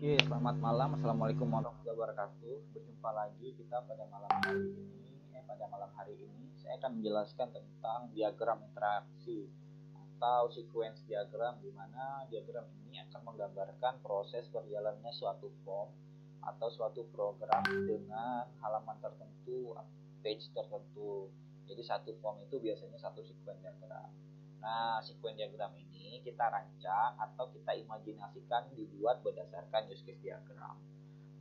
Oke, selamat malam. Assalamualaikum warahmatullahi wabarakatuh. Berjumpa lagi kita pada malam hari ini. Pada malam hari ini saya akan menjelaskan tentang diagram interaksi atau sequence diagram, di mana diagram ini akan menggambarkan proses berjalannya suatu form atau suatu program dengan halaman tertentu, page tertentu. Jadi satu form itu biasanya satu sequence diagram. Nah, sequence diagram ini kita rancang atau kita imajinasikan dibuat berdasarkan use case diagram.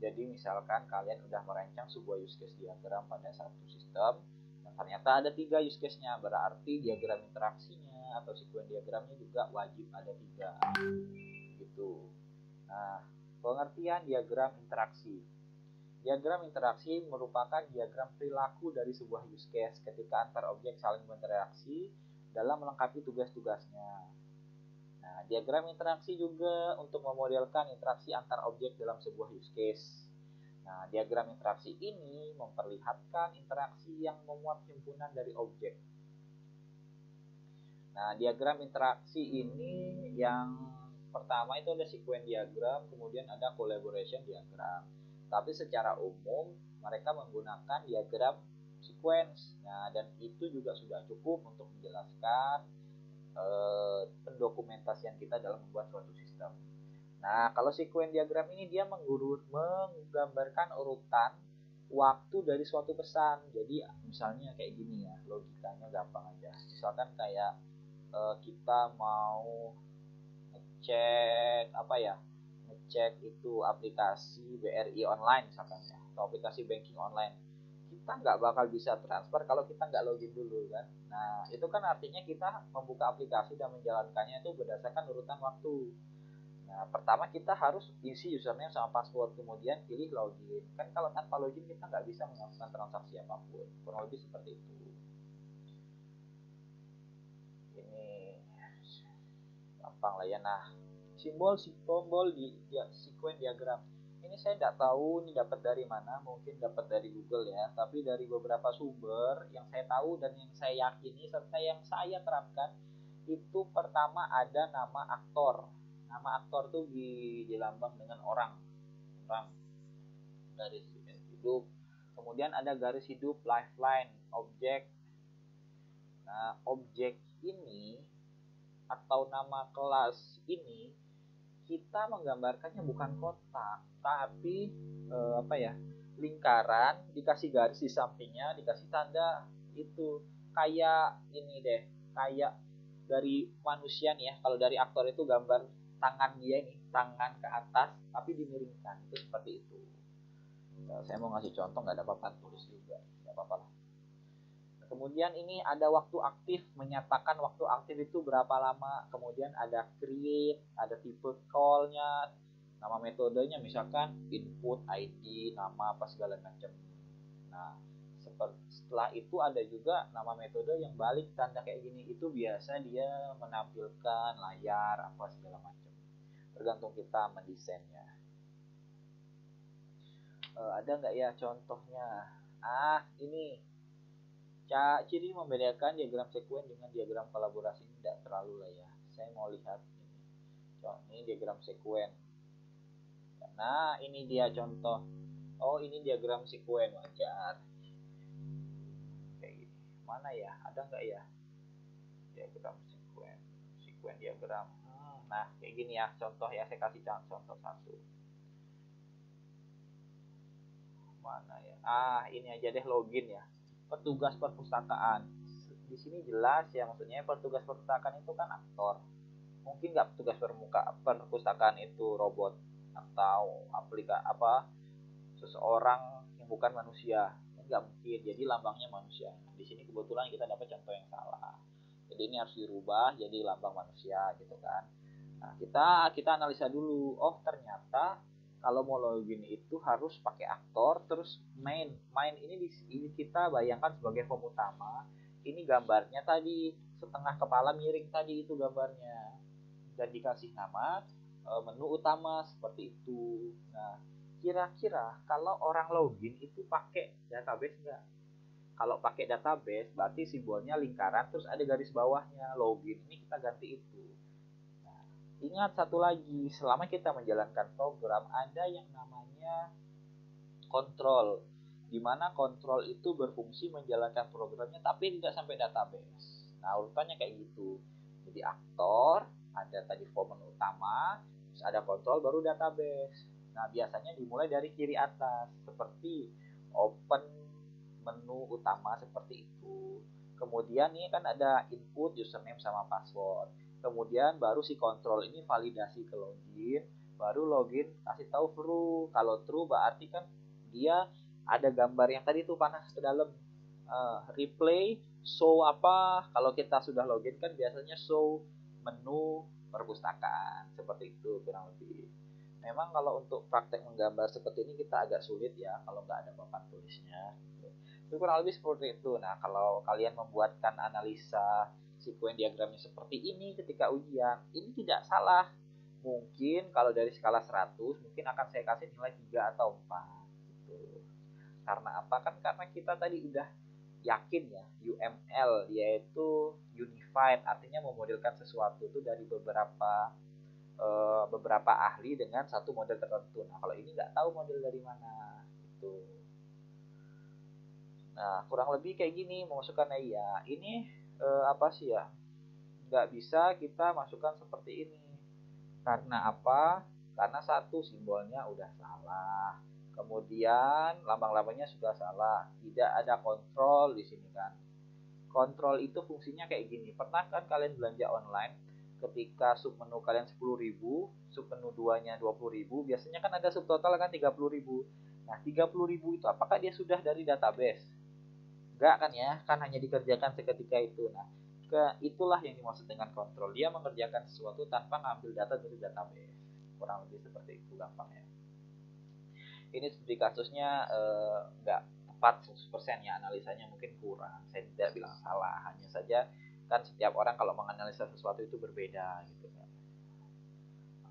Jadi misalkan kalian udah merancang sebuah use case diagram pada satu sistem, dan ternyata ada 3 use case-nya, berarti diagram interaksinya atau sequence diagramnya juga wajib ada 3. Gitu. Nah, pengertian diagram interaksi. Diagram interaksi merupakan diagram perilaku dari sebuah use case ketika antar objek saling berinteraksi dalam melengkapi tugas-tugasnya. Nah, diagram interaksi juga untuk memodelkan interaksi antar objek dalam sebuah use case. Nah, diagram interaksi ini memperlihatkan interaksi yang memuat himpunan dari objek. Nah, diagram interaksi ini yang pertama itu ada sequence diagram, kemudian ada collaboration diagram. Tapi secara umum mereka menggunakan diagram sequence. Nah, dan itu juga sudah cukup untuk menjelaskan pendokumentasian kita dalam membuat suatu sistem. Nah, kalau sequence diagram ini dia menggambarkan urutan waktu dari suatu pesan. Jadi misalnya kayak gini ya, logikanya gampang aja. Misalkan kayak kita mau ngecek ngecek itu aplikasi BRI online misalkan ya, atau aplikasi banking online. Kita nggak bakal bisa transfer kalau kita nggak login dulu kan. Nah, itu kan artinya kita membuka aplikasi dan menjalankannya itu berdasarkan urutan waktu. Nah, pertama kita harus isi username sama password, kemudian pilih login. Kan kalau tanpa login kita nggak bisa melakukan transaksi apapun. Kurang lebih seperti itu. Ini gampang lah ya. Nah, simbol di sequence diagram ini saya tidak tahu ini dapat dari mana, mungkin dapat dari Google ya, tapi dari beberapa sumber yang saya tahu dan yang saya yakini serta yang saya terapkan itu pertama ada nama aktor. Nama aktor tuh dilambang dengan orang garis hidup, kemudian ada garis hidup lifeline objek. Nah, objek ini atau nama kelas ini kita menggambarkannya bukan kotak, tapi lingkaran, dikasih garis di sampingnya, dikasih tanda itu kayak ini deh, kayak dari manusia nih ya. Kalau dari aktor itu gambar tangan dia nih, tangan ke atas tapi dimiringkan, itu seperti itu. Saya mau ngasih contoh, nggak ada papan tulis juga, nggak apa-apa lah. Kemudian ini ada waktu aktif, menyatakan waktu aktif itu berapa lama. Kemudian ada create, ada tipe call-nya, nama metodenya misalkan input, ID, nama apa segala macam. Nah, setelah itu ada juga nama metode yang balik tanda kayak gini. Itu biasa dia menampilkan layar apa segala macam. Tergantung kita mendesainnya. Ada nggak ya contohnya? Ini ciri membedakan diagram sequence dengan diagram kolaborasi ini tidak terlalu lah ya. Saya mau lihat ini. Ini diagram sequence. Nah, ini dia contoh. Oh, ini diagram sequence wajar. Kayak gini. Mana ya? Ada nggak ya? Diagram sequence. Sequence diagram. Nah, kayak gini ya contoh ya. Saya kasih contoh satu. Mana ya? Ini aja deh, login ya. Petugas perpustakaan. Di sini jelas ya, maksudnya petugas perpustakaan itu kan aktor. Mungkin nggak petugas perpustakaan itu robot atau seseorang yang bukan manusia. Nggak mungkin. Jadi lambangnya manusia. Di sini kebetulan kita dapat contoh yang salah. Jadi ini harus dirubah jadi lambang manusia gitu kan. Nah, kita analisa dulu. Oh, ternyata kalau mau login itu harus pakai aktor, terus main ini kita bayangkan sebagai form utama. Ini gambarnya tadi setengah kepala miring tadi, itu gambarnya, dan dikasih nama menu utama seperti itu. Nah, kira-kira kalau orang login itu pakai database nggak? Kalau pakai database berarti simbolnya lingkaran terus ada garis bawahnya login, ini kita ganti itu. Ingat satu lagi, selama kita menjalankan program ada yang namanya kontrol, di mana kontrol itu berfungsi menjalankan programnya tapi tidak sampai database. Nah, urutannya kayak gitu. Jadi aktor, ada tadi form utama, terus ada kontrol, baru database. Nah, biasanya dimulai dari kiri atas, seperti open menu utama seperti itu. Kemudian ini kan ada input username sama password. Kemudian baru si kontrol ini validasi ke login, baru login kasih tahu true. Kalau true berarti kan dia ada gambar yang tadi tuh panas ke dalam. Replay show apa, kalau kita sudah login kan biasanya show menu perpustakaan seperti itu kurang lebih. Memang kalau untuk praktek menggambar seperti ini kita agak sulit ya kalau nggak ada papan tulisnya. Itu kurang lebih seperti itu. Nah, kalau kalian membuatkan analisa sekuen diagramnya seperti ini ketika ujian, ini tidak salah. Mungkin kalau dari skala 100 mungkin akan saya kasih nilai 3 atau 4 gitu. Karena apa? Kan karena kita tadi udah yakin ya, UML yaitu unified, artinya memodelkan sesuatu itu dari beberapa ahli dengan satu model tertentu. Nah, kalau ini nggak tahu model dari mana gitu. Nah, kurang lebih kayak gini memasukkannya ya. Ini apa sih ya? Nggak bisa kita masukkan seperti ini. Karena apa? Karena satu, simbolnya udah salah. Kemudian lambang-lambangnya sudah salah. Tidak ada kontrol di sini kan. Kontrol itu fungsinya kayak gini. Pernah kan kalian belanja online, ketika submenu kalian 10.000, submenu 2-nya 20.000, biasanya kan ada subtotal kan 30.000. Nah, 30.000 itu apakah dia sudah dari database? Enggak kan ya, kan hanya dikerjakan seketika itu. Nah, itulah yang dimaksud dengan kontrol. Dia mengerjakan sesuatu tanpa ngambil data dari database. Kurang lebih seperti itu gampangnya. Ini studi kasusnya enggak tepat 100% ya, analisanya mungkin kurang. Saya tidak bilang salah, hanya saja kan setiap orang kalau menganalisa sesuatu itu berbeda gitu kan.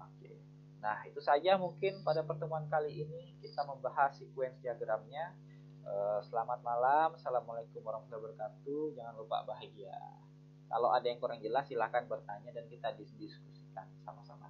Oke. Nah, itu saja mungkin pada pertemuan kali ini kita membahas sequence diagramnya. Selamat malam, assalamualaikum warahmatullahi wabarakatuh. Jangan lupa bahagia. Kalau ada yang kurang jelas silahkan bertanya dan kita diskusikan sama-sama.